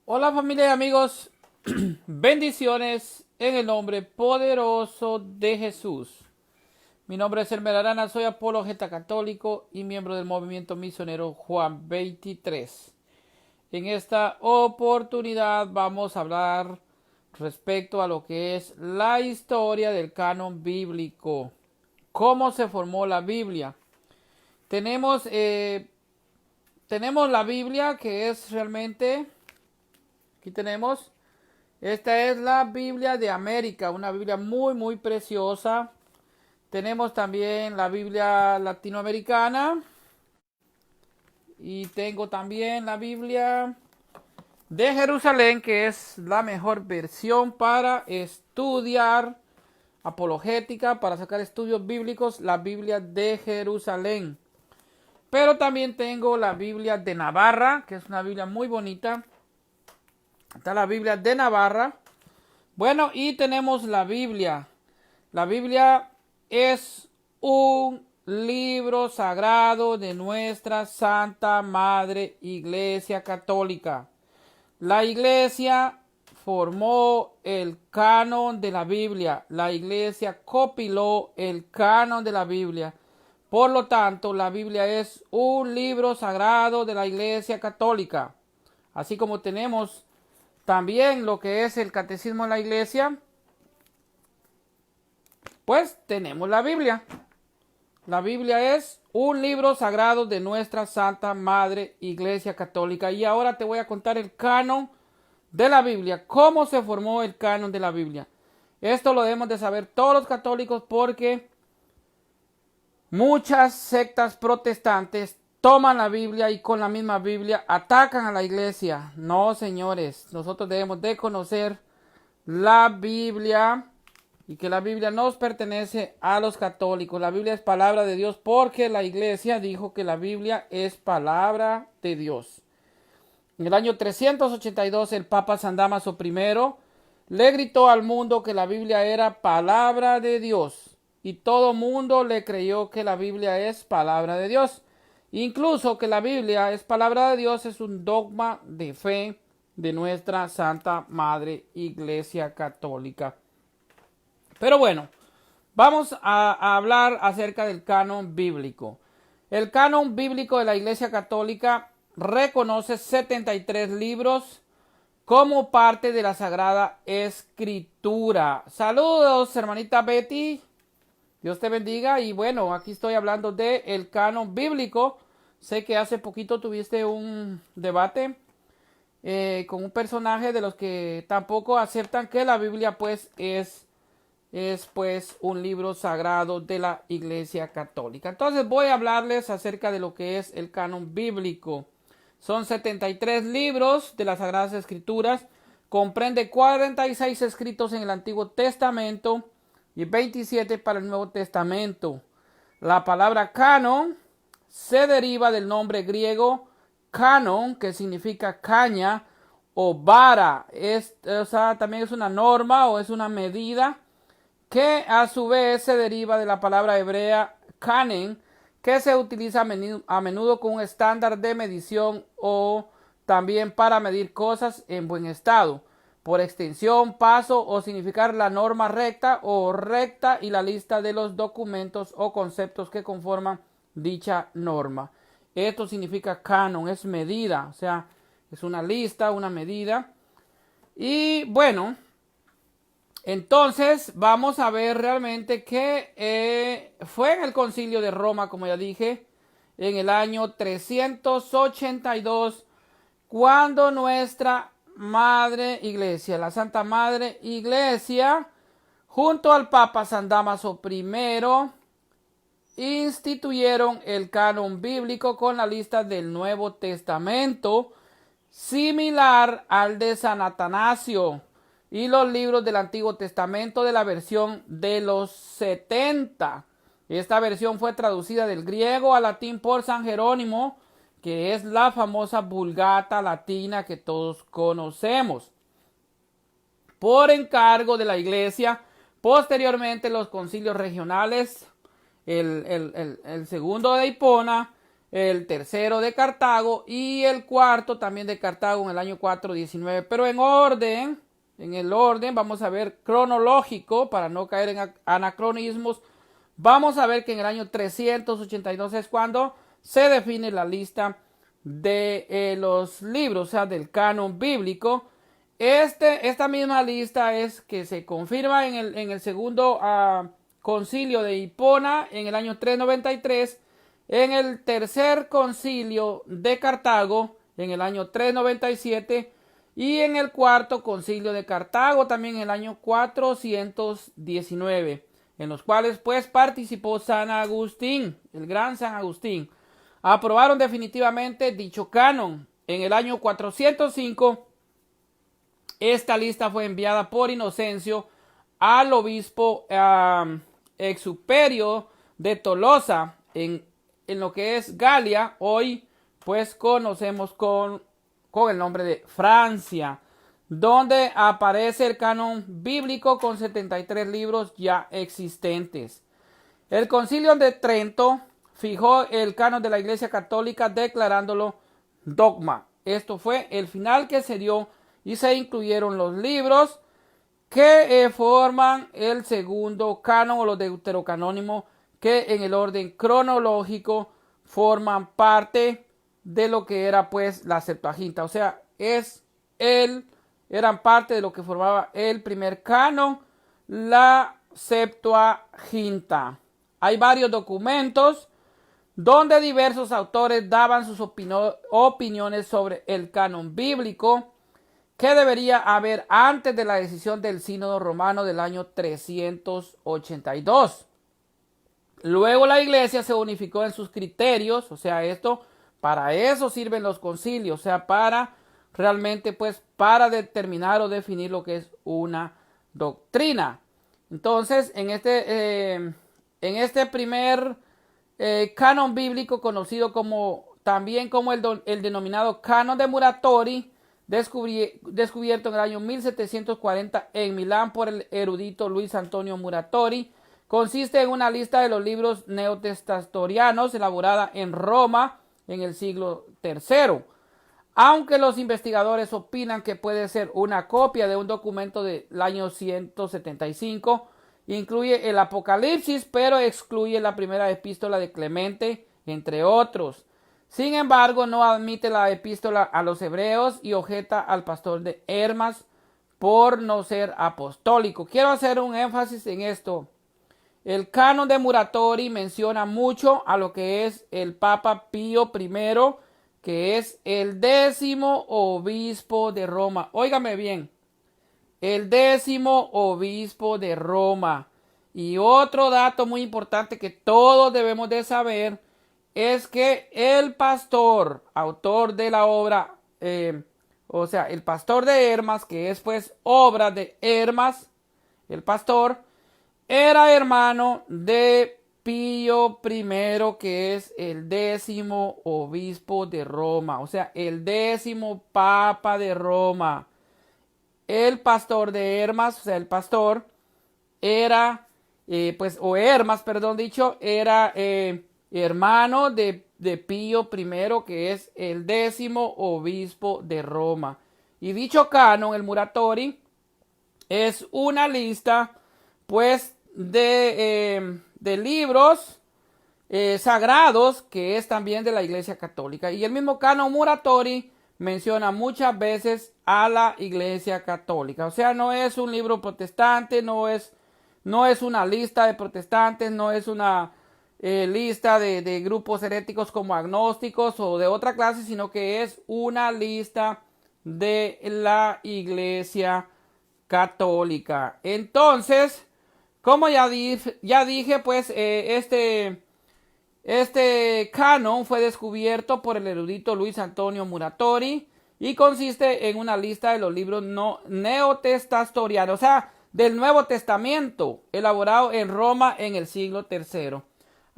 Hola familia y amigos, bendiciones en el nombre poderoso de Jesús. Mi nombre es Elmer Arana, soy apologeta católico y miembro del movimiento misionero Juan 23. En esta oportunidad vamos a hablar respecto a lo que es la historia del canon bíblico, cómo se formó la Biblia. Tenemos, eh, tenemos la Biblia que es realmente, aquí tenemos. Esta es la Biblia de América, una Biblia muy preciosa. Tenemos también la Biblia latinoamericana y tengo también la Biblia de Jerusalén, que es la mejor versión para estudiar apologética, para sacar estudios bíblicos, la Biblia de Jerusalén. Pero también tengo la Biblia de Navarra, que es una Biblia muy bonita. Está la Biblia de Navarra. Bueno, y tenemos la Biblia. La Biblia es un libro sagrado de nuestra Santa Madre Iglesia Católica. La Iglesia formó el canon de la Biblia. La Iglesia copiló el canon de la Biblia. Por lo tanto, la Biblia es un libro sagrado de la Iglesia Católica. Así como tenemos también lo que es el catecismo de la Iglesia, pues tenemos la Biblia. La Biblia es un libro sagrado de nuestra Santa Madre Iglesia Católica. Y ahora te voy a contar el canon de la Biblia. ¿Cómo se formó el canon de la Biblia? Esto lo debemos de saber todos los católicos porque muchas sectas protestantes toman la Biblia y con la misma Biblia atacan a la iglesia. No, señores, nosotros debemos de conocer la Biblia y que la Biblia nos pertenece a los católicos. La Biblia es palabra de Dios porque la iglesia dijo que la Biblia es palabra de Dios. En el año 382 el Papa San Damaso I le gritó al mundo que la Biblia era palabra de Dios y todo mundo le creyó que la Biblia es palabra de Dios. Incluso que la Biblia es palabra de Dios es un dogma de fe de nuestra Santa Madre Iglesia Católica. Pero bueno, vamos a hablar acerca del canon bíblico. El canon bíblico de la Iglesia Católica reconoce 73 libros como parte de la Sagrada Escritura. Saludos, hermanita Betty. Dios te bendiga. Y bueno, aquí estoy hablando del canon bíblico. Sé que hace poquito tuviste un debate con un personaje de los que tampoco aceptan que la Biblia pues es pues un libro sagrado de la Iglesia Católica. Entonces voy a hablarles acerca de lo que es el canon bíblico. Son 73 libros de las Sagradas Escrituras. Comprende 46 escritos en el Antiguo Testamento y 27 para el Nuevo Testamento. La palabra canon se deriva del nombre griego canon, que significa caña o vara. También es una norma o es una medida que a su vez se deriva de la palabra hebrea kanen, que se utiliza a menudo como un estándar de medición o también para medir cosas en buen estado. Por extensión, paso o significar la norma recta o recta y la lista de los documentos o conceptos que conforman dicha norma. Esto significa canon, es medida, o sea, es una lista, una medida. Y bueno, entonces vamos a ver realmente que fue en el Concilio de Roma, como ya dije, en el año 382, cuando nuestra Madre Iglesia, la Santa Madre Iglesia, junto al Papa San Damaso I, instituyeron el canon bíblico con la lista del Nuevo Testamento, similar al de San Atanasio, y los libros del Antiguo Testamento de la versión de los 70. Esta versión fue traducida del griego al latín por San Jerónimo, que es la famosa Vulgata latina que todos conocemos. Por encargo de la Iglesia, posteriormente los concilios regionales, el segundo de Hipona, el tercero de Cartago y el cuarto también de Cartago en el año 419. Pero en el orden, vamos a ver cronológico para no caer en anacronismos. Vamos a ver que en el año 382 es cuando se define la lista de los libros, o sea, del canon bíblico. Esta misma lista es que se confirma en el segundo concilio de Hipona en el año 393, en el tercer concilio de Cartago en el año 397 y en el cuarto concilio de Cartago también en el año 419, en los cuales pues participó San Agustín, el gran San Agustín. Aprobaron definitivamente dicho canon. En el año 405 esta lista fue enviada por Inocencio al obispo Exuperio de Tolosa en lo que es Galia. Hoy pues conocemos con el nombre de Francia, donde aparece el canon bíblico con 73 libros ya existentes. El Concilio de Trento fijó el canon de la Iglesia Católica declarándolo dogma. Esto fue el final que se dio y se incluyeron los libros que forman el segundo canon o los deuterocanónimos, que en el orden cronológico forman parte de lo que era pues la Septuaginta. O sea, eran parte de lo que formaba el primer canon, la Septuaginta. Hay varios documentos donde diversos autores daban sus opiniones sobre el canon bíblico que debería haber antes de la decisión del Sínodo Romano del año 382. Luego la Iglesia se unificó en sus criterios, o sea, para eso sirven los concilios, o sea, para realmente pues para determinar o definir lo que es una doctrina. Entonces, en este primer canon bíblico, conocido también como el denominado canon de Muratori, descubierto en el año 1740 en Milán por el erudito Luis Antonio Muratori, consiste en una lista de los libros neotestatorianos elaborada en Roma en el siglo III. Aunque los investigadores opinan que puede ser una copia de un documento del año 175, incluye el Apocalipsis, pero excluye la primera epístola de Clemente, entre otros. Sin embargo, no admite la epístola a los hebreos y objeta al pastor de Hermas por no ser apostólico. Quiero hacer un énfasis en esto. El canon de Muratori menciona mucho a lo que es el Papa Pío I, que es el 10º obispo de Roma. Óigame bien, el 10º obispo de Roma. Y otro dato muy importante que todos debemos de saber es que el pastor, autor de la obra, el pastor de Hermas, que es pues obra de Hermas, el pastor, era hermano de Pío I, que es el 10º obispo de Roma, o sea, el 10º papa de Roma. El pastor de Hermas, o sea, el pastor era, Hermas, era hermano de Pío I, que es el 10º obispo de Roma. Y dicho canon, el Muratori, es una lista pues de libros sagrados, que es también de la Iglesia Católica. Y el mismo canon Muratori menciona muchas veces a la Iglesia Católica. O sea, no es un libro protestante, no es una lista de protestantes, no es una lista de grupos heréticos como agnósticos o de otra clase, sino que es una lista de la Iglesia Católica. Entonces, como ya dije, pues este canon fue descubierto por el erudito Luis Antonio Muratori y consiste en una lista de los libros neotestatorianos, o sea, del Nuevo Testamento, elaborado en Roma en el siglo III.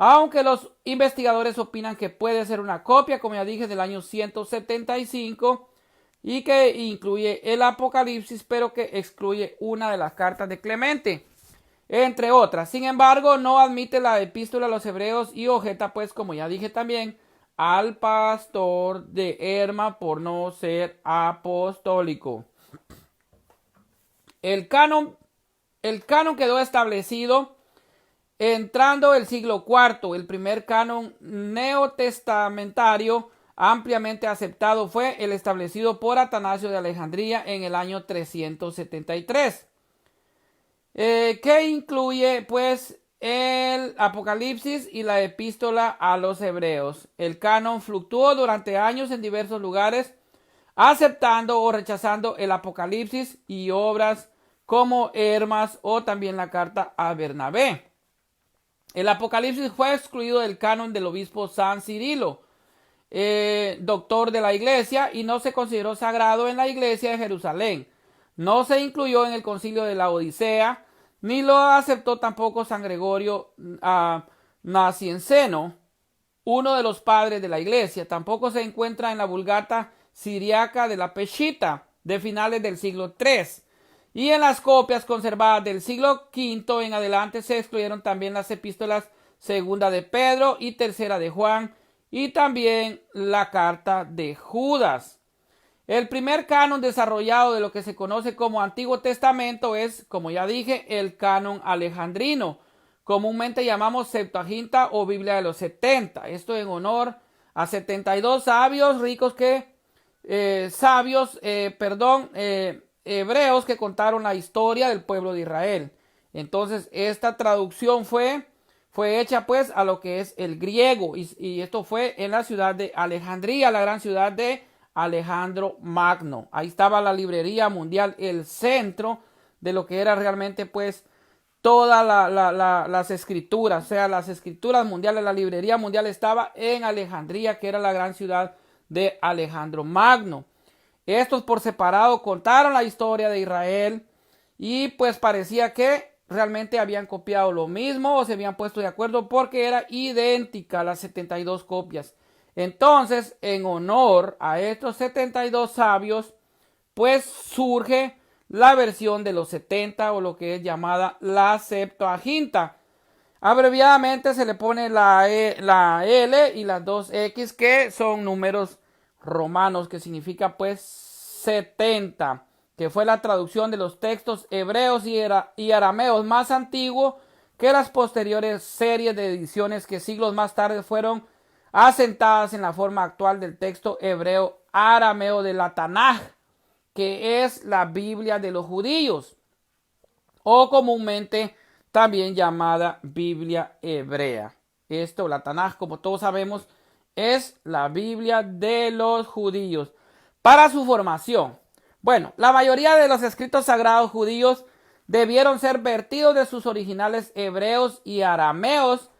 Aunque los investigadores opinan que puede ser una copia, como ya dije, del año 175 y que incluye el Apocalipsis, pero que excluye una de las cartas de Clemente, entre otras. Sin embargo, no admite la epístola a los hebreos y objeta, pues, como ya dije también, al pastor de Erma por no ser apostólico. El canon quedó establecido entrando el siglo IV. El primer canon neotestamentario ampliamente aceptado fue el establecido por Atanasio de Alejandría en el año 373, que incluye pues el Apocalipsis y la epístola a los hebreos. El canon fluctuó durante años en diversos lugares, aceptando o rechazando el Apocalipsis y obras como Hermas o también la carta a Bernabé. El Apocalipsis fue excluido del canon del obispo San Cirilo, doctor de la iglesia, y no se consideró sagrado en la iglesia de Jerusalén. No se incluyó en el concilio de la Odisea, ni lo aceptó tampoco San Gregorio Nacianceno, uno de los padres de la iglesia. Tampoco se encuentra en la Vulgata siriaca de la Peshitta de finales del siglo III. Y en las copias conservadas del siglo V en adelante se excluyeron también las epístolas segunda de Pedro y tercera de Juan, y también la carta de Judas. El primer canon desarrollado de lo que se conoce como Antiguo Testamento es, como ya dije, el canon alejandrino. Comúnmente llamamos Septuaginta o Biblia de los 70. Esto en honor a 72 sabios ricos hebreos que contaron la historia del pueblo de Israel. Entonces, esta traducción fue hecha pues a lo que es el griego, y esto fue en la ciudad de Alejandría, la gran ciudad de Alejandro Magno. Ahí estaba la librería mundial, el centro de lo que era realmente pues todas las escrituras, o sea, las escrituras mundiales. La librería mundial estaba en Alejandría, que era la gran ciudad de Alejandro Magno. Estos por separado contaron la historia de Israel, y pues parecía que realmente habían copiado lo mismo o se habían puesto de acuerdo porque era idéntica las 72 copias. Entonces, en honor a estos 72 sabios, pues surge la versión de los 70, o lo que es llamada la Septuaginta. Abreviadamente se le pone la L y las dos X, que son números romanos, que significa pues 70, que fue la traducción de los textos hebreos y arameos más antiguos que las posteriores series de ediciones que siglos más tarde fueron asentadas en la forma actual del texto hebreo arameo de la Tanaj, que es la Biblia de los judíos, o comúnmente también llamada Biblia hebrea. Esto, la Tanaj, como todos sabemos, es la Biblia de los judíos. Para su formación, bueno, la mayoría de los escritos sagrados judíos debieron ser vertidos de sus originales hebreos y arameos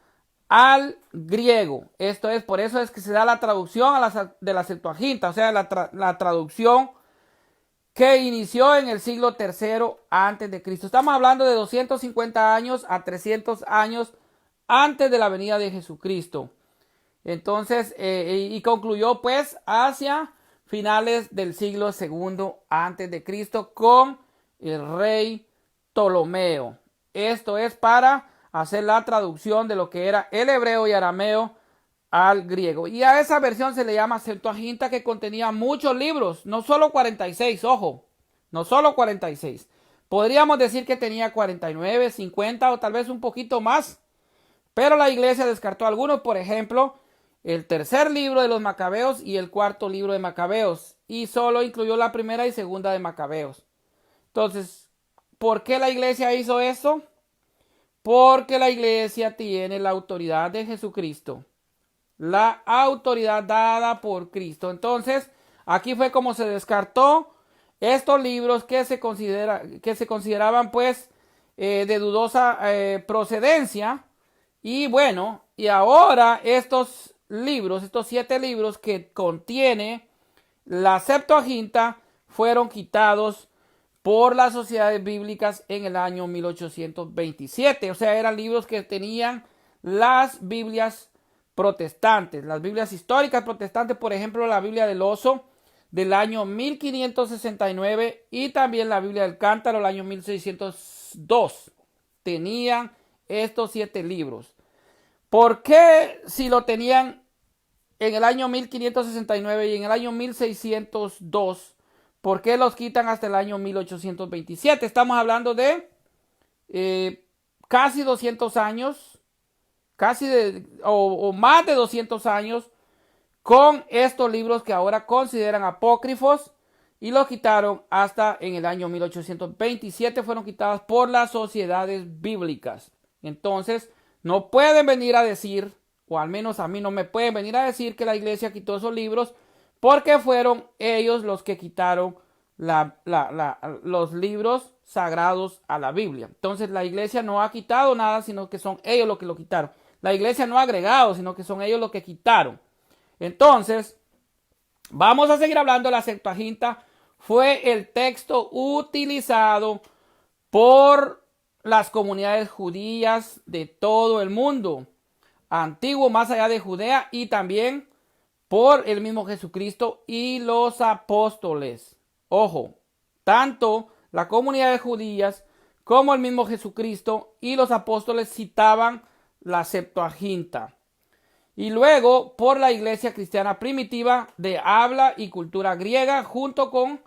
al griego. Esto es, por eso es que se da la traducción de la Septuaginta, o sea, la traducción que inició en el siglo III antes de Cristo. Estamos hablando de 250 años a 300 años antes de la venida de Jesucristo. Entonces, y concluyó pues hacia finales del siglo II antes de Cristo con el rey Ptolomeo. Esto es para hacer la traducción de lo que era el hebreo y arameo al griego. Y a esa versión se le llama Septuaginta, que contenía muchos libros, no solo 46, ojo, no solo 46. Podríamos decir que tenía 49, 50 o tal vez un poquito más. Pero la iglesia descartó algunos, por ejemplo, el tercer libro de los Macabeos y el cuarto libro de Macabeos, y solo incluyó la primera y segunda de Macabeos. Entonces, ¿por qué la iglesia hizo eso? Porque la iglesia tiene la autoridad de Jesucristo, la autoridad dada por Cristo. Entonces, aquí fue como se descartó estos libros que se consideraban pues de dudosa procedencia. Y bueno, y ahora estos 7 libros que contiene la Septuaginta, fueron quitados por las sociedades bíblicas en el año 1827. O sea, eran libros que tenían las Biblias protestantes, las Biblias históricas protestantes, por ejemplo, la Biblia del Oso del año 1569 y también la Biblia del Cántaro del año 1602. Tenían estos 7 libros. ¿Por qué, si lo tenían en el año 1569 y en el año 1602, ¿por qué los quitan hasta el año 1827? Estamos hablando de casi 200 años, o más de 200 años con estos libros que ahora consideran apócrifos, y los quitaron hasta en el año 1827, fueron quitadas por las sociedades bíblicas. Entonces, no pueden venir a decir, o al menos a mí no me pueden venir a decir que la iglesia quitó esos libros, porque fueron ellos los que quitaron los libros sagrados a la Biblia. Entonces, la iglesia no ha quitado nada, sino que son ellos los que lo quitaron. La iglesia no ha agregado, sino que son ellos los que quitaron. Entonces, vamos a seguir hablando. La Septuaginta fue el texto utilizado por las comunidades judías de todo el mundo antiguo, más allá de Judea, y también por el mismo Jesucristo y los apóstoles. Ojo, tanto la comunidad de judías como el mismo Jesucristo y los apóstoles citaban la Septuaginta. Y luego por la iglesia cristiana primitiva de habla y cultura griega, junto con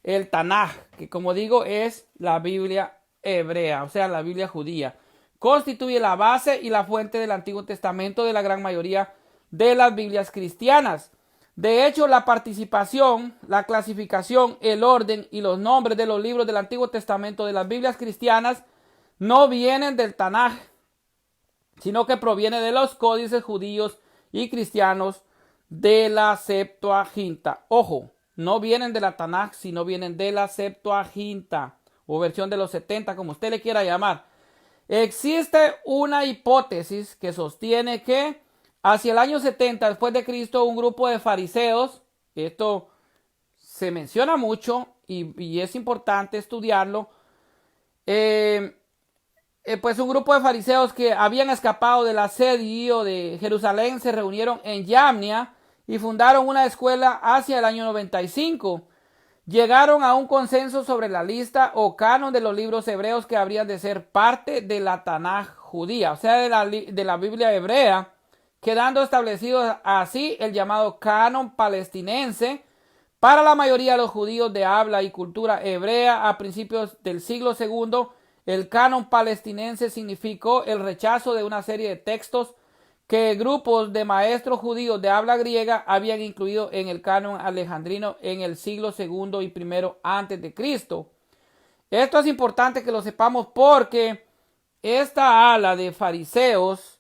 el Tanaj, que como digo es la Biblia hebrea, o sea, la Biblia judía. Constituye la base y la fuente del Antiguo Testamento de la gran mayoría de las Biblias cristianas. De hecho, la participación, la clasificación, el orden y los nombres de los libros del Antiguo Testamento de las Biblias cristianas no vienen del Tanaj, sino que proviene de los códices judíos y cristianos de la Septuaginta. Ojo, no vienen de la Tanaj, sino vienen de la Septuaginta, o versión de los 70, como usted le quiera llamar. Existe una hipótesis que sostiene que hacia el año 70 después de Cristo, un grupo de fariseos, esto se menciona mucho y es importante estudiarlo, pues un grupo de fariseos que habían escapado del asedio de Jerusalén se reunieron en Yamnia y fundaron una escuela hacia el año 95. Llegaron a un consenso sobre la lista o canon de los libros hebreos que habrían de ser parte de la Tanaj judía, o sea, de la Biblia hebrea, quedando establecido así el llamado canon palestinense para la mayoría de los judíos de habla y cultura hebrea. A principios del siglo II, el canon palestinense significó el rechazo de una serie de textos que grupos de maestros judíos de habla griega habían incluido en el canon alejandrino en el siglo II y I antes de Cristo. Esto es importante que lo sepamos porque esta ala de fariseos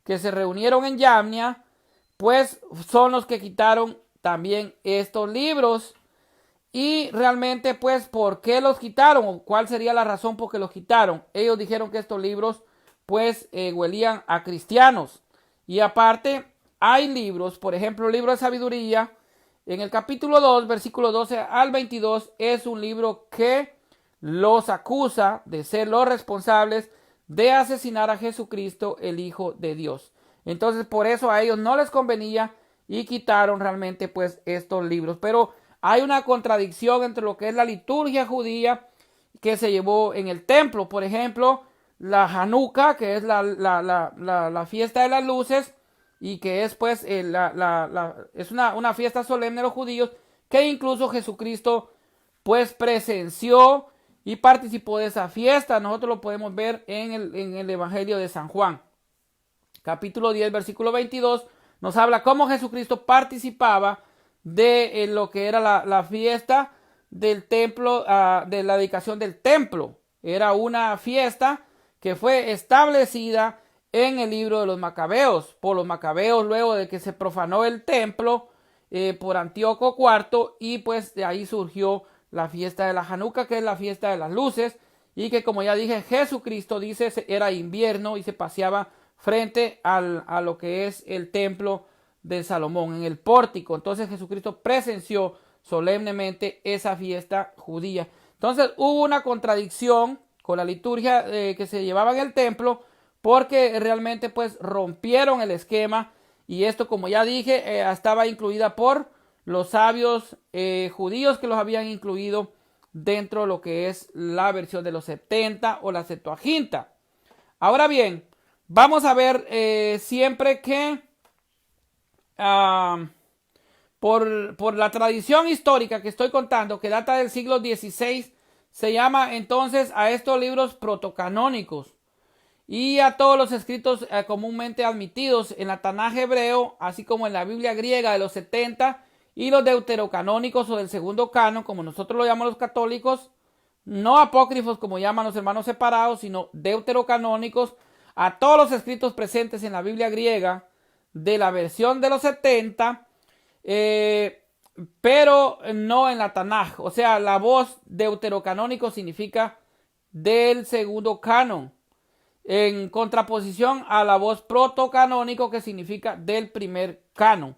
que se reunieron en Yamnia, pues son los que quitaron también estos libros. Y realmente, pues, ¿por qué los quitaron? ¿O cuál sería la razón por qué los quitaron? Ellos dijeron que estos libros, pues, huelían a cristianos. Y aparte, hay libros, por ejemplo, el libro de sabiduría, en el capítulo 2, versículo 12 al 22, es un libro que los acusa de ser los responsables de asesinar a Jesucristo, el Hijo de Dios. Entonces, por eso a ellos no les convenía y quitaron realmente, pues, estos libros. Pero hay una contradicción entre lo que es la liturgia judía que se llevó en el templo. Por ejemplo, la Hanukkah, que es la fiesta de las luces, y que es pues es una fiesta solemne de los judíos, que incluso Jesucristo pues presenció y participó de esa fiesta. Nosotros lo podemos ver en el Evangelio de San Juan. Capítulo 10, versículo 22, nos habla cómo Jesucristo participaba de lo que era la fiesta del templo, de la dedicación del templo. Era una fiesta que fue establecida en el libro de los Macabeos, por los Macabeos, luego de que se profanó el templo por Antíoco IV, y pues de ahí surgió la fiesta de la Hanukkah, que es la fiesta de las luces, y que, como ya dije, Jesucristo dice era invierno y se paseaba frente a lo que es el templo de Salomón, en el pórtico. Entonces Jesucristo presenció solemnemente esa fiesta judía. Entonces hubo una contradicción con la liturgia que se llevaba en el templo, porque realmente pues rompieron el esquema, y esto, como ya dije, estaba incluida por los sabios judíos que los habían incluido dentro de lo que es la versión de los 70 o la Septuaginta. Ahora bien, vamos a ver siempre que ah, por la tradición histórica que estoy contando, que data del siglo XVI, se llama entonces a estos libros protocanónicos y a todos los escritos comúnmente admitidos en la Tanaj hebreo, así como en la Biblia griega de los 70 y los deuterocanónicos o del segundo canon, como nosotros lo llamamos los católicos, no apócrifos como llaman los hermanos separados, sino deuterocanónicos, a todos los escritos presentes en la Biblia griega de la versión de los 70, pero no en la Tanaj. O sea, la voz deuterocanónico significa del segundo canon, en contraposición a la voz protocanónico que significa del primer canon.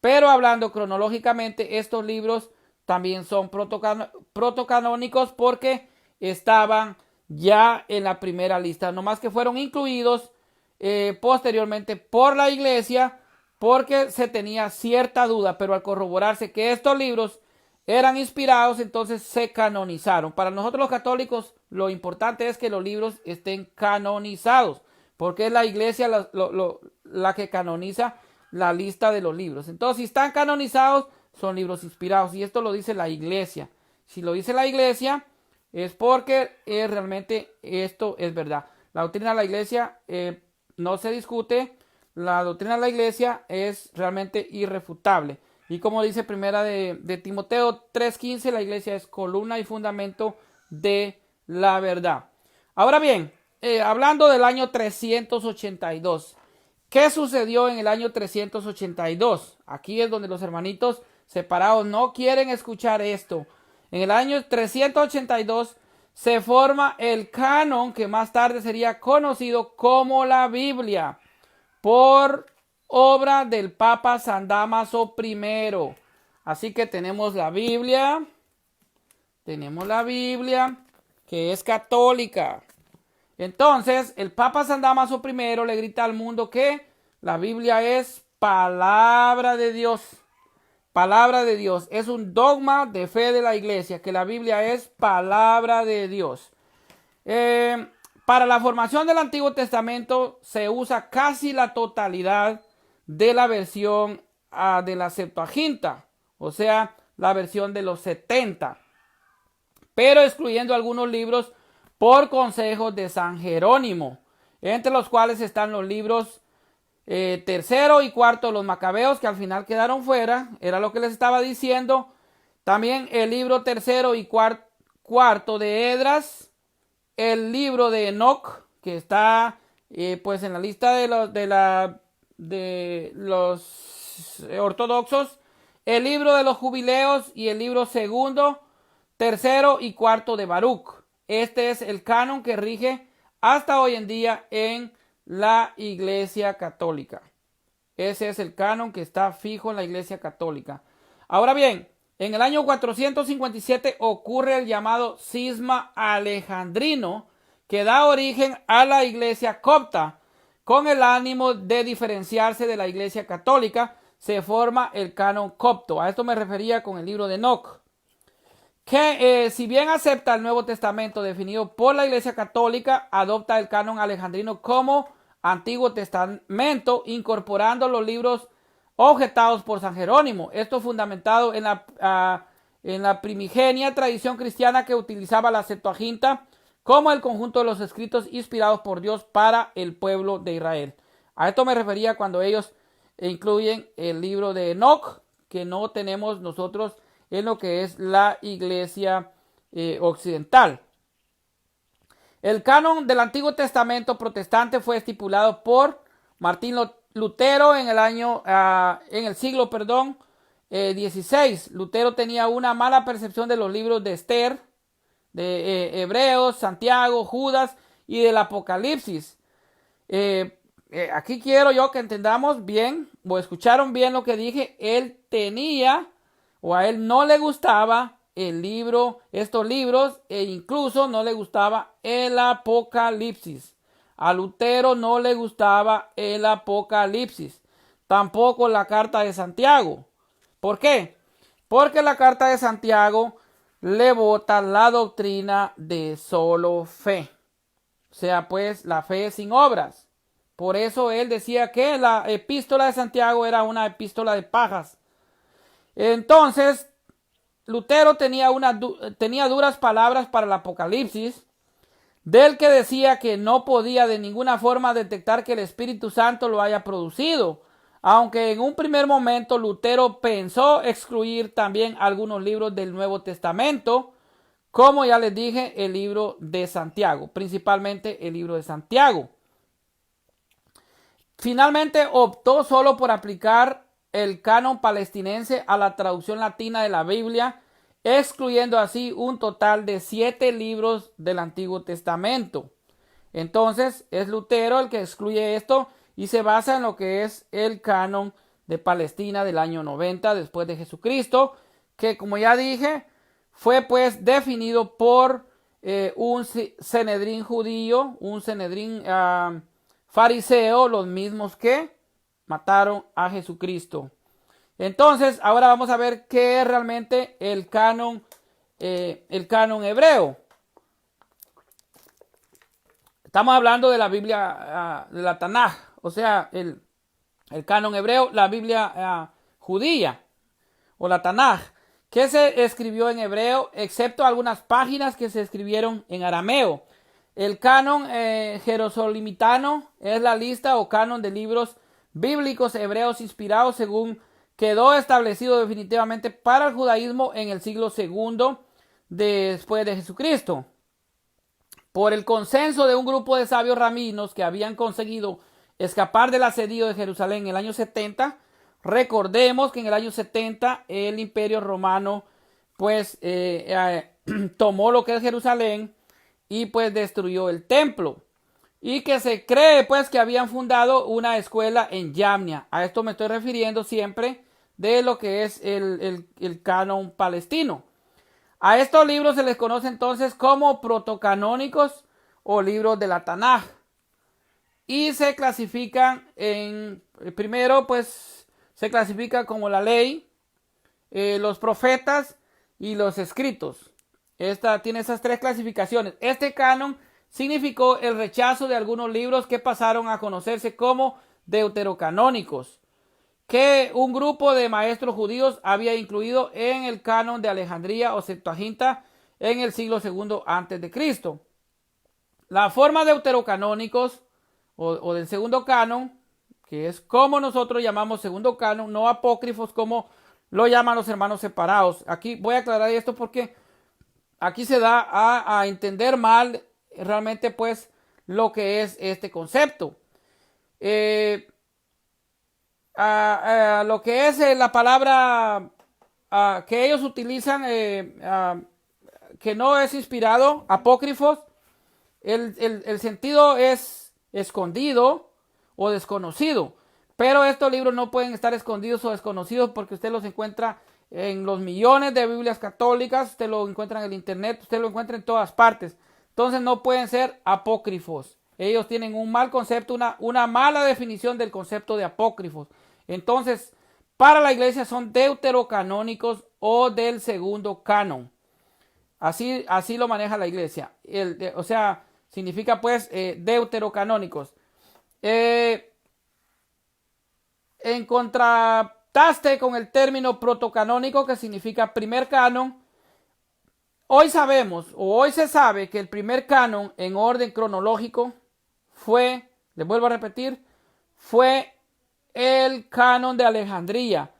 Pero hablando cronológicamente, estos libros también son protocanónicos porque estaban ya en la primera lista, nomás que fueron incluidos posteriormente por la iglesia porque se tenía cierta duda, pero al corroborarse que estos libros eran inspirados, entonces se canonizaron. Para nosotros los católicos, lo importante es que los libros estén canonizados, porque es la iglesia la que canoniza la lista de los libros. Entonces, si están canonizados, son libros inspirados, y esto lo dice la iglesia. Si lo dice la iglesia, es porque realmente esto es verdad. La doctrina de la iglesia no se discute. La doctrina de la iglesia es realmente irrefutable. Y como dice primera de Timoteo 3:15, la iglesia es columna y fundamento de la verdad. Ahora bien, hablando del año 382, ¿qué sucedió en el año 382? Aquí es donde los hermanitos separados no quieren escuchar esto. En el año 382 se forma el canon que más tarde sería conocido como la Biblia, por obra del Papa San Dámaso I. Así que tenemos la Biblia que es católica. Entonces, el Papa San Dámaso I le grita al mundo que la Biblia es palabra de Dios. Palabra de Dios. Es un dogma de fe de la iglesia, que la Biblia es palabra de Dios. Para la formación del Antiguo Testamento se usa casi la totalidad de la versión de la Septuaginta, o sea, la versión de los 70, pero excluyendo algunos libros por consejos de San Jerónimo, entre los cuales están los libros tercero y cuarto de los Macabeos, que al final quedaron fuera, era lo que les estaba diciendo. También el libro tercero y cuarto de Esdras, el libro de Enoc, que está pues en la lista de los ortodoxos, el libro de los jubileos y el libro segundo, tercero y cuarto de Baruch. Este es el canon que rige hasta hoy en día en la Iglesia Católica. Ese es el canon que está fijo en la Iglesia Católica. Ahora bien, en el año 457 ocurre el llamado cisma alejandrino, que da origen a la Iglesia copta. Con el ánimo de diferenciarse de la Iglesia Católica, se forma el canon copto. A esto me refería con el libro de Enoc, que si bien acepta el Nuevo Testamento definido por la Iglesia Católica, adopta el canon alejandrino como Antiguo Testamento, incorporando los libros objetados por San Jerónimo. Esto fundamentado en la primigenia tradición cristiana que utilizaba la Septuaginta como el conjunto de los escritos inspirados por Dios para el pueblo de Israel. A esto me refería cuando ellos incluyen el libro de Enoc, que no tenemos nosotros en lo que es la Iglesia occidental. El canon del Antiguo Testamento protestante fue estipulado por Martín Lutero en el siglo XVI. Lutero tenía una mala percepción de los libros de Esther, de Hebreos, Santiago, Judas y del Apocalipsis. Aquí quiero yo que entendamos bien, o escucharon bien lo que dije. Él tenía, o a él no le gustaba estos libros, e incluso no le gustaba el Apocalipsis. A Lutero no le gustaba el Apocalipsis, tampoco la carta de Santiago. ¿Por qué? Porque la carta de Santiago le bota la doctrina de solo fe. O sea, pues la fe sin obras. Por eso él decía que la epístola de Santiago era una epístola de pajas. Entonces, Lutero tenía duras palabras para el Apocalipsis, del que decía que no podía de ninguna forma detectar que el Espíritu Santo lo haya producido, aunque en un primer momento Lutero pensó excluir también algunos libros del Nuevo Testamento, como ya les dije, el libro de Santiago, principalmente el libro de Santiago. Finalmente optó solo por aplicar el canon palestinense a la traducción latina de la Biblia, excluyendo así un total de 7 libros del Antiguo Testamento. Entonces es Lutero el que excluye esto y se basa en lo que es el canon de Palestina del año 90 después de Jesucristo, que como ya dije, fue pues definido por un Sanedrín judío, un Sanedrín fariseo, los mismos que mataron a Jesucristo. Entonces, ahora vamos a ver qué es realmente el canon hebreo. Estamos hablando de la Biblia, de la Tanaj, o sea, el canon hebreo, la Biblia judía, o la Tanaj, que se escribió en hebreo, excepto algunas páginas que se escribieron en arameo. El canon jerosolimitano es la lista o canon de libros bíblicos hebreos inspirados según quedó establecido definitivamente para el judaísmo en el siglo II después de Jesucristo. Por el consenso de un grupo de sabios rabinos que habían conseguido escapar del asedio de Jerusalén en el año 70, recordemos que en el año 70 el Imperio Romano pues tomó lo que es Jerusalén y pues destruyó el templo. Y que se cree pues que habían fundado una escuela en Yamnia. A esto me estoy refiriendo siempre de lo que es el canon palestino. A estos libros se les conoce entonces como protocanónicos o libros de la Tanaj. Y se clasifican primero pues se clasifica como la ley, los profetas y los escritos. Esta tiene esas 3 clasificaciones. Este canon significó el rechazo de algunos libros que pasaron a conocerse como deuterocanónicos, que un grupo de maestros judíos había incluido en el canon de Alejandría o Septuaginta en el siglo II a.C. La forma de deuterocanónicos o del segundo canon, que es como nosotros llamamos segundo canon, no apócrifos como lo llaman los hermanos separados. Aquí voy a aclarar esto porque aquí se da a entender mal realmente pues lo que es este concepto. Lo que es la palabra que ellos utilizan que no es inspirado, apócrifos, el sentido es escondido o desconocido, pero estos libros no pueden estar escondidos o desconocidos porque usted los encuentra en los millones de Biblias católicas, usted lo encuentra en el internet, usted lo encuentra en todas partes. Entonces no pueden ser apócrifos. Ellos tienen un mal concepto, una mala definición del concepto de apócrifos. Entonces, para la iglesia son deuterocanónicos o del segundo canon. Así lo maneja la iglesia. O sea, significa pues deuterocanónicos. En contraste con el término protocanónico, que significa primer canon, hoy sabemos, o hoy se sabe, que el primer canon en orden cronológico fue, les vuelvo a repetir, fue el canon de Alejandría,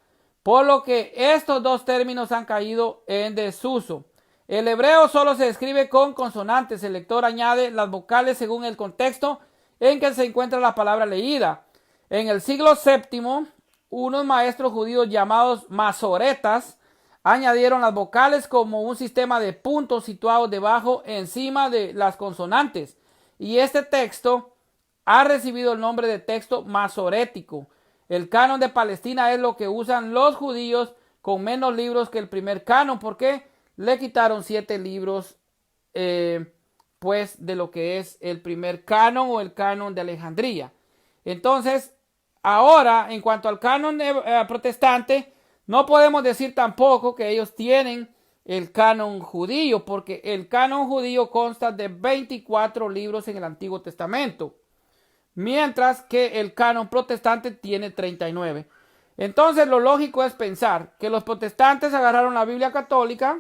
por lo que estos dos términos han caído en desuso. El hebreo solo se escribe con consonantes. El lector añade las vocales según el contexto en que se encuentra la palabra leída. En el siglo VII, unos maestros judíos llamados masoretas añadieron las vocales como un sistema de puntos situados debajo encima de las consonantes. Y este texto ha recibido el nombre de texto masorético. El canon de Palestina es lo que usan los judíos con menos libros que el primer canon, porque le quitaron 7 libros pues de lo que es el primer canon o el canon de Alejandría. Entonces, ahora, en cuanto al canon protestante, no podemos decir tampoco que ellos tienen el canon judío, porque el canon judío consta de 24 libros en el Antiguo Testamento. mientras que el canon protestante tiene 39. Entonces lo lógico es pensar que los protestantes agarraron la Biblia católica,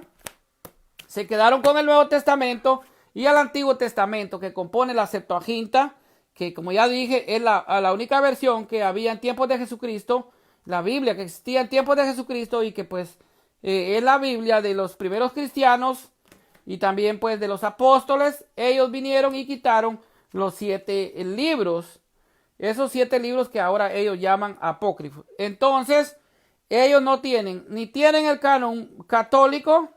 se quedaron con el Nuevo Testamento y el Antiguo Testamento, que compone la Septuaginta, que como ya dije es la única versión que había en tiempos de Jesucristo, la Biblia que existía en tiempos de Jesucristo y que pues es la Biblia de los primeros cristianos y también pues de los apóstoles. Ellos vinieron y quitaron los 7 libros, esos 7 libros que ahora ellos llaman apócrifos. Entonces ellos no tienen, ni tienen el canon católico,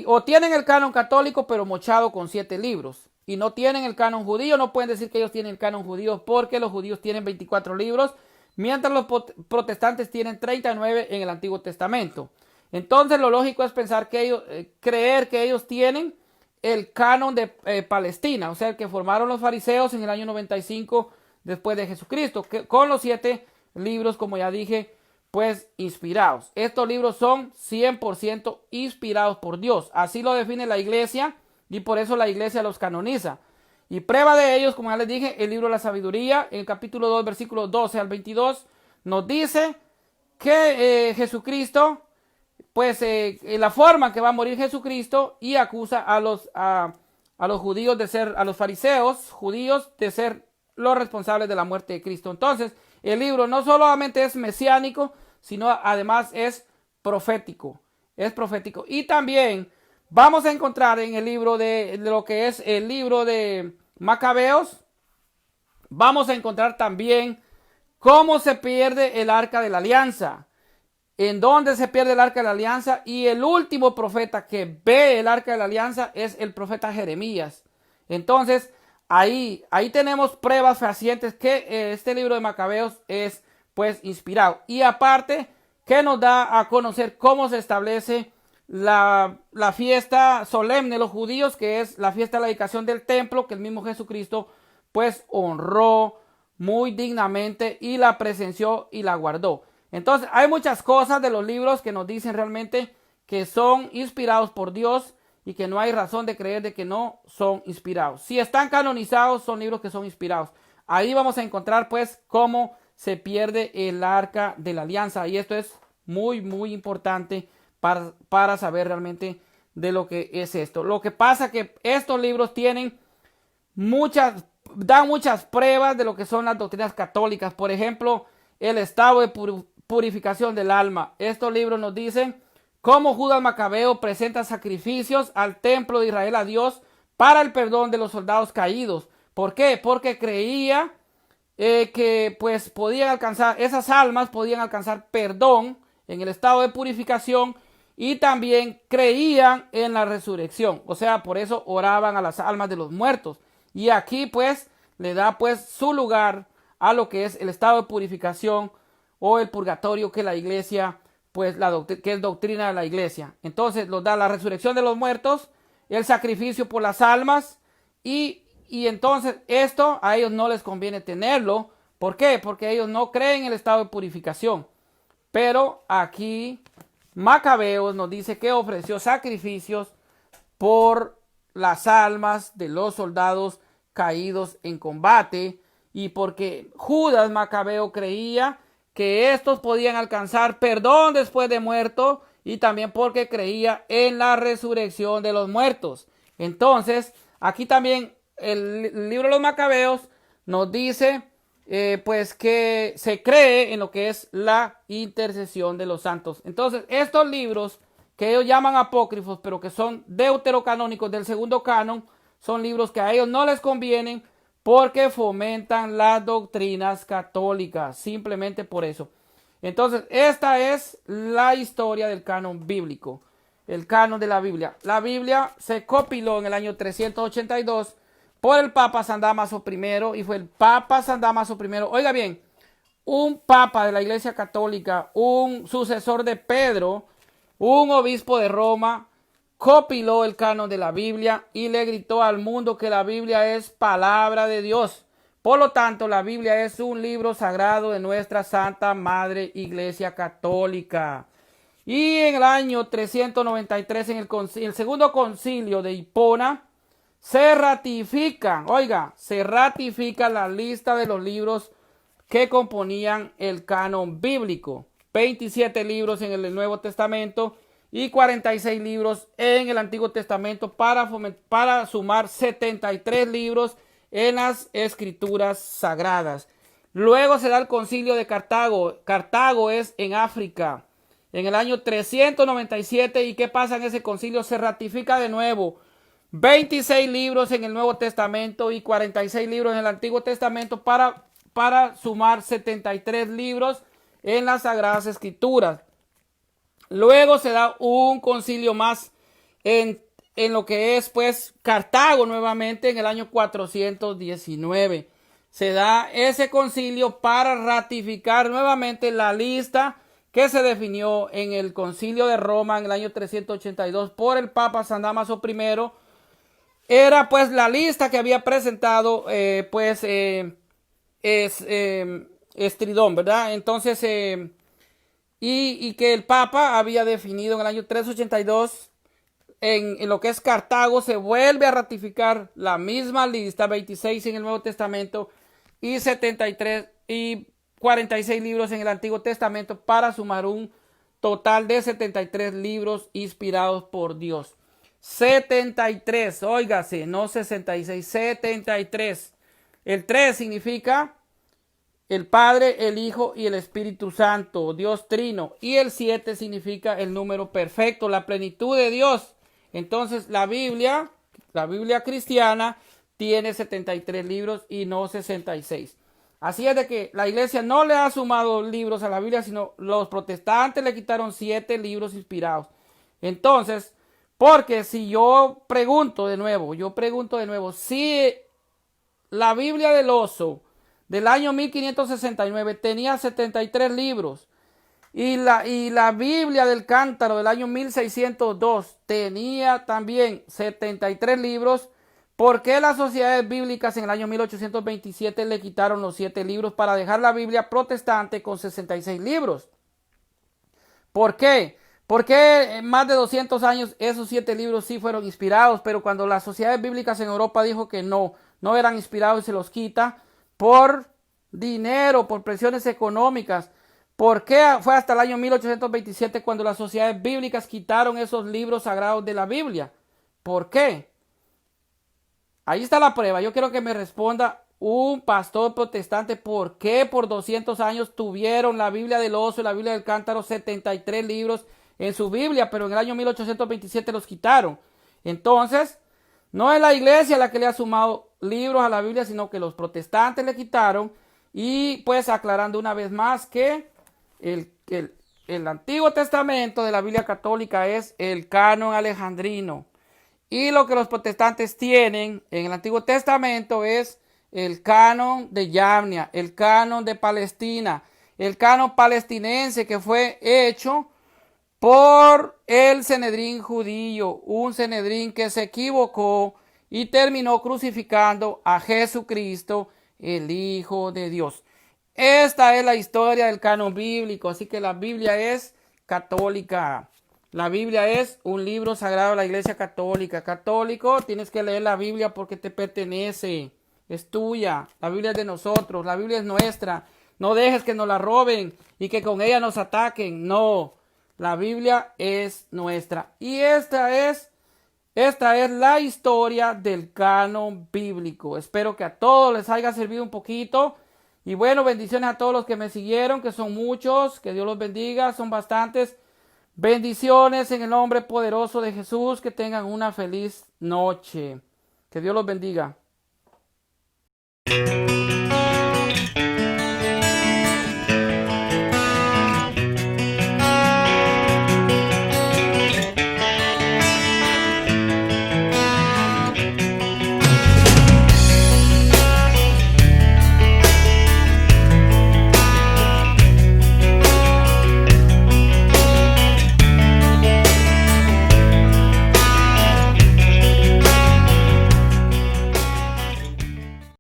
o tienen el canon católico pero mochado con 7 libros, y no tienen el canon judío. No pueden decir que ellos tienen el canon judío porque los judíos tienen 24 libros, mientras los protestantes tienen 39 en el Antiguo Testamento. Entonces lo lógico es pensar que ellos, creer que ellos tienen el canon de Palestina, o sea, el que formaron los fariseos en el año 95 después de Jesucristo, con los 7 libros, como ya dije, pues inspirados. Estos libros son 100% inspirados por Dios. Así lo define la iglesia y por eso la iglesia los canoniza. Y prueba de ellos, como ya les dije, el libro de la sabiduría, en el capítulo 2, versículos 12 al 22, nos dice que Jesucristo, pues la forma en que va a morir Jesucristo, y acusa a los judíos de ser, a los fariseos judíos de ser los responsables de la muerte de Cristo. Entonces, el libro no solamente es mesiánico, sino además es profético. Es profético. Y también vamos a encontrar en el libro de lo que es el libro de Macabeos, vamos a encontrar también cómo se pierde el arca de la alianza, en dónde se pierde el arca de la alianza, y el último profeta que ve el arca de la alianza es el profeta Jeremías. Entonces, ahí tenemos pruebas fehacientes que este libro de Macabeos es pues inspirado. Y aparte que nos da a conocer cómo se establece la fiesta solemne de los judíos, que es la fiesta de la dedicación del templo, que el mismo Jesucristo pues honró muy dignamente y la presenció y la guardó. Entonces hay muchas cosas de los libros que nos dicen realmente que son inspirados por Dios y que no hay razón de creer de que no son inspirados. Si están canonizados, son libros que son inspirados. Ahí vamos a encontrar pues cómo se pierde el arca de la alianza, y esto es muy muy importante para saber realmente de lo que es esto. Lo que pasa que estos libros tienen dan muchas pruebas de lo que son las doctrinas católicas. Por ejemplo, el estado de purificación del alma. Estos libros nos dicen cómo Judas Macabeo presenta sacrificios al templo de Israel a Dios para el perdón de los soldados caídos. ¿Por qué? Porque creía que pues podían alcanzar, esas almas podían alcanzar perdón en el estado de purificación, y también creían en la resurrección. O sea, por eso oraban a las almas de los muertos. Y aquí pues le da pues su lugar a lo que es el estado de purificación o el purgatorio, que la iglesia pues que es doctrina de la iglesia. Entonces nos da la resurrección de los muertos, el sacrificio por las almas, y entonces esto a ellos no les conviene tenerlo. ¿Por qué? Porque ellos no creen en el estado de purificación. Pero aquí Macabeos nos dice que ofreció sacrificios por las almas de los soldados caídos en combate, y porque Judas Macabeo creía que estos podían alcanzar perdón después de muerto, y también porque creía en la resurrección de los muertos. Entonces aquí también el libro de los Macabeos nos dice pues que se cree en lo que es la intercesión de los santos. Entonces estos libros que ellos llaman apócrifos, pero que son deuterocanónicos del segundo canon, son libros que a ellos no les convienen porque fomentan las doctrinas católicas, simplemente por eso. Entonces esta es la historia del canon bíblico, el canon de la Biblia. La Biblia se compiló en el año 382 por el Papa San Dámaso I, y fue el Papa San Dámaso I, oiga bien, un papa de la Iglesia Católica, un sucesor de Pedro, un obispo de Roma, compiló el canon de la Biblia y le gritó al mundo que la Biblia es palabra de Dios. Por lo tanto, la Biblia es un libro sagrado de nuestra Santa Madre Iglesia Católica. Y en el año 393, en el segundo concilio de Hipona, se ratifica, oiga, se ratifica la lista de los libros que componían el canon bíblico. 27 libros en el Nuevo Testamento y 46 libros en el Antiguo Testamento para sumar 73 libros en las Escrituras Sagradas. Luego se da el Concilio de Cartago. Cartago es en África, en el año 397. ¿Y qué pasa en ese concilio? Se ratifica de nuevo 26 libros en el Nuevo Testamento y 46 libros en el Antiguo Testamento para sumar 73 libros en las Sagradas Escrituras. Luego se da un concilio más en lo que es pues Cartago nuevamente en el año 419. Se da ese concilio para ratificar nuevamente la lista que se definió en el concilio de Roma en el año 382 por el Papa San Dámaso I. Era pues la lista que había presentado Estridón, ¿verdad? Entonces, y que el Papa había definido en el año 382 en lo que es Cartago. Se vuelve a ratificar la misma lista, 26 en el Nuevo Testamento y 73 y 46 libros en el Antiguo Testamento para sumar un total de 73 libros inspirados por Dios. 73, óigase, no 66, 73. El 3 significa el Padre, el Hijo y el Espíritu Santo, Dios Trino. Y el 7 significa el número perfecto, la plenitud de Dios. Entonces la Biblia cristiana tiene 73 libros y no 66. Así es de que la iglesia no le ha sumado libros a la Biblia, sino los protestantes le quitaron 7 libros inspirados. Entonces, porque si yo pregunto de nuevo, si la Biblia del Oso del año 1569 tenía 73 libros y la Biblia del Cántaro del año 1602 tenía también 73 libros, ¿por qué las sociedades bíblicas en el año 1827 le quitaron los 7 libros para dejar la Biblia protestante con 66 libros? ¿Por qué? Porque en más de 200 años esos 7 libros sí fueron inspirados, pero cuando las sociedades bíblicas en Europa dijo que no eran inspirados y se los quita por dinero, por presiones económicas. ¿Por qué fue hasta el año 1827 cuando las sociedades bíblicas quitaron esos libros sagrados de la Biblia? ¿Por qué? Ahí está la prueba. Yo quiero que me responda un pastor protestante por qué por 200 años tuvieron la Biblia del Oso y la Biblia del Cántaro 73 libros en su Biblia, pero en el año 1827 los quitaron. Entonces, no es la iglesia la que le ha sumado libros a la Biblia, sino que los protestantes le quitaron. Y pues aclarando una vez más que el Antiguo Testamento de la Biblia católica es el canon alejandrino. Y lo que los protestantes tienen en el Antiguo Testamento es el canon de Yavnia, el canon de Palestina, el canon palestinense que fue hecho por el Sanedrín judío, un Sanedrín que se equivocó y terminó crucificando a Jesucristo, el Hijo de Dios. Esta es la historia del canon bíblico, así que la Biblia es católica. La Biblia es un libro sagrado de la Iglesia Católica. Católico, tienes que leer la Biblia porque te pertenece, es tuya. La Biblia es de nosotros, la Biblia es nuestra. No dejes que nos la roben y que con ella nos ataquen. No, la Biblia es nuestra. Y esta es la historia del canon bíblico. Espero que a todos les haya servido un poquito. Y bueno, bendiciones a todos los que me siguieron, que son muchos. Que Dios los bendiga, son bastantes. Bendiciones en el nombre poderoso de Jesús. Que tengan una feliz noche. Que Dios los bendiga.